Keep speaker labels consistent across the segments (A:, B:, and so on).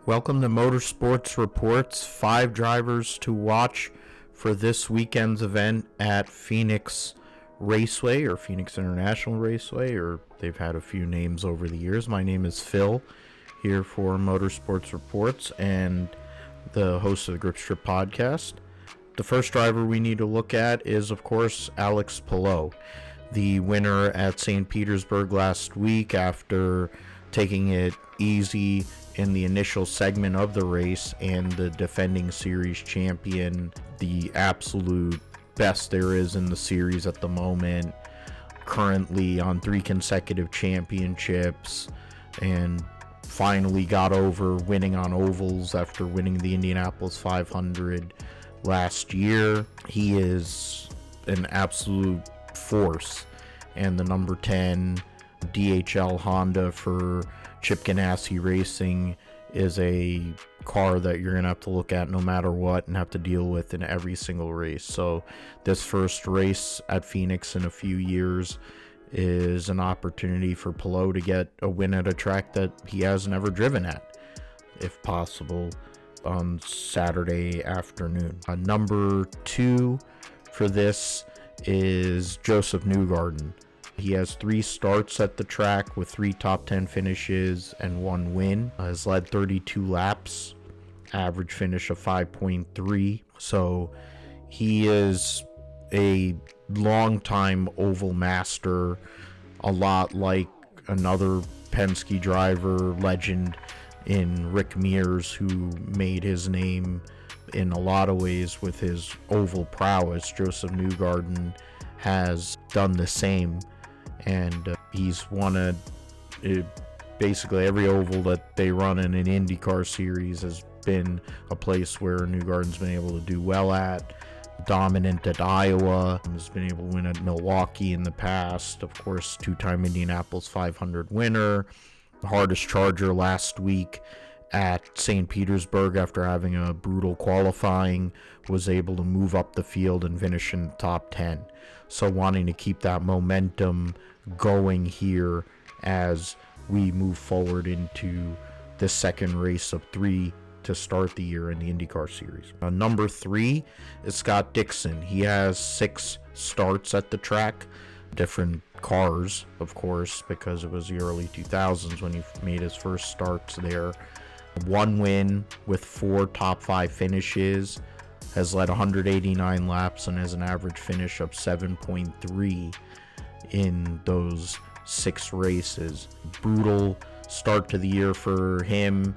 A: Welcome to Motorsports Reports. 5 drivers to watch for this weekend's event at Phoenix Raceway, or Phoenix International Raceway, or they've had a few names over the years. My name is Phil, here for Motorsports Reports and the host of the Grip Strip podcast. The first driver we need to look at is, of course, Alex Palou, the winner at St. Petersburg last week after taking it easy in the initial segment of the race, and the defending series champion, the absolute best there is in the series at the moment, currently on 3 consecutive championships, and finally got over winning on ovals after winning the Indianapolis 500 last year. He is an absolute force, and the number 10 DHL Honda for Chip Ganassi Racing is a car that you're going to have to look at no matter what and have to deal with in every single race. So this first race at Phoenix in a few years is an opportunity for Palou to get a win at a track that he has never driven at, if possible, on Saturday afternoon. Number 2 for this is Josef Newgarden. He has 3 starts at the track with 3 top 10 finishes and 1 win. Has led 32 laps, average finish of 5.3. So he is a long-time oval master, a lot like another Penske driver legend in Rick Mears, who made his name in a lot of ways with his oval prowess. Josef Newgarden has done the same, and he's won basically every oval that they run in an IndyCar series has been a place where Newgarden's been able to do well at. Dominant at Iowa, has been able to win at Milwaukee in the past. Of course, 2-time Indianapolis 500 winner. The hardest charger last week at St. Petersburg after having a brutal qualifying, was able to move up the field and finish in the top 10. So wanting to keep that momentum going here as we move forward into the second race of 3 to start the year in the IndyCar series. Number 3 is Scott Dixon. He has 6 starts at the track, different cars, of course, because it was the early 2000s when he made his first starts there. 1 win with 4 top 5 finishes, has led 189 laps, and has an average finish of 7.3 in those 6 races. Brutal start to the year for him.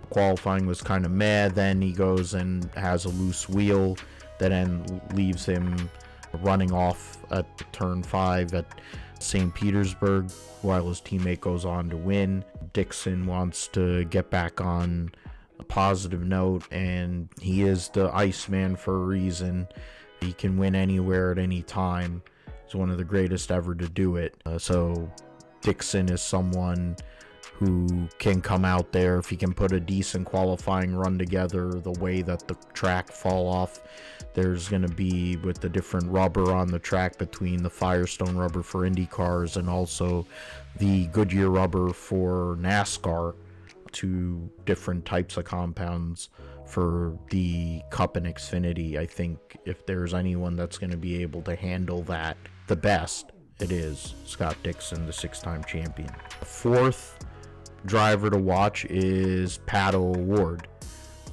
A: Qualifying was kind of meh. Then he goes and has a loose wheel that then leaves him running off at turn 5 at St. Petersburg while his teammate goes on to win. Dixon wants to get back on a positive note, and he is the Iceman for a reason. He can win anywhere at any time. He's one of the greatest ever to do it. So Dixon is someone who can come out there if he can put a decent qualifying run together. The way that the track fall off, there's going to be, with the different rubber on the track between the Firestone rubber for Indy cars and also the Goodyear rubber for NASCAR, 2 different types of compounds for the Cup and Xfinity. I think if there's anyone that's going to be able to handle that the best, it is Scott Dixon, the 6-time champion. The 4th driver to watch is Pato O'Ward.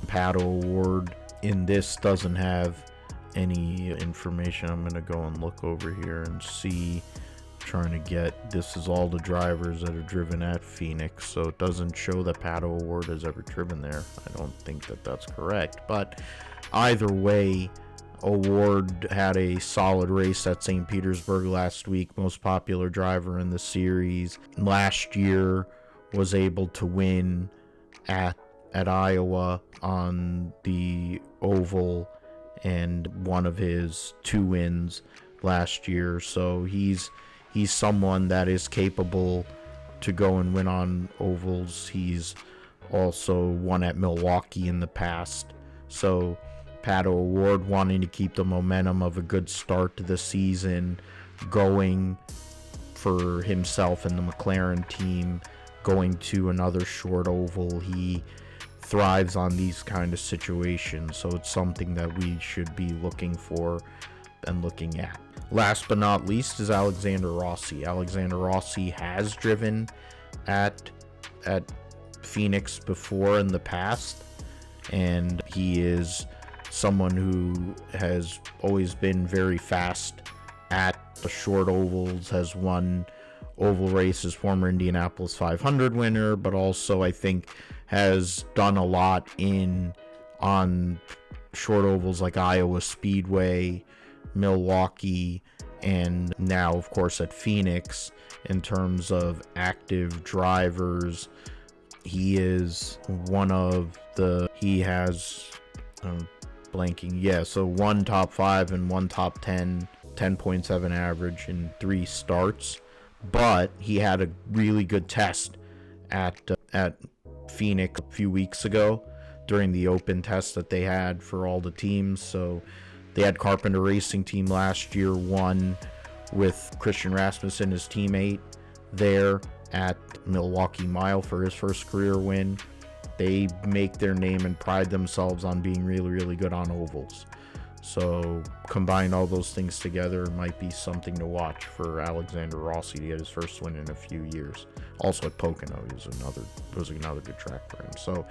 A: Pato O'Ward in this doesn't have any information. I'm going to go and look over here and see, trying to get, this is all the drivers that are driven at Phoenix, so it doesn't show that Pato O'Ward has ever driven there. I don't think that that's correct, but either way, O'Ward had a solid race at St. Petersburg last week, most popular driver in the series. Last year was able to win at Iowa on the oval, and one of his 2 wins last year. So he's someone that is capable to go and win on ovals. He's also won at Milwaukee in the past. So Pato O'Ward wanting to keep the momentum of a good start to the season going for himself and the McLaren team, going to another short oval. He thrives on these kind of situations. So it's something that we should be looking for and looking at. Last but not least is Alexander Rossi. Alexander Rossi has driven at Phoenix before in the past, and he is someone who has always been very fast at the short ovals, has won oval races, former Indianapolis 500 winner, but also I think has done a lot on short ovals like Iowa Speedway, Milwaukee, and now of course at Phoenix. In terms of active drivers, he is one of he has so one top 5 and one top 10, 10.7 average in 3 starts, but he had a really good test at Phoenix a few weeks ago during the open test that they had for all the teams. So they had Carpenter Racing Team last year, won with Christian Rasmussen, his teammate, there at Milwaukee Mile for his first career win. They make their name and pride themselves on being really, really good on ovals. So combine all those things together, it might be something to watch for Alexander Rossi to get his first win in a few years. Also at Pocono, it was another good track for him. So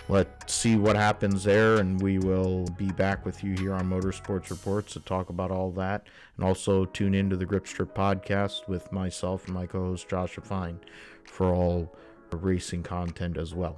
A: let's see what happens there, and we will be back with you here on Motorsports Reports to talk about all that. And also tune into the Grip Strip podcast with myself and my co-host Joshua Fine for all racing content as well.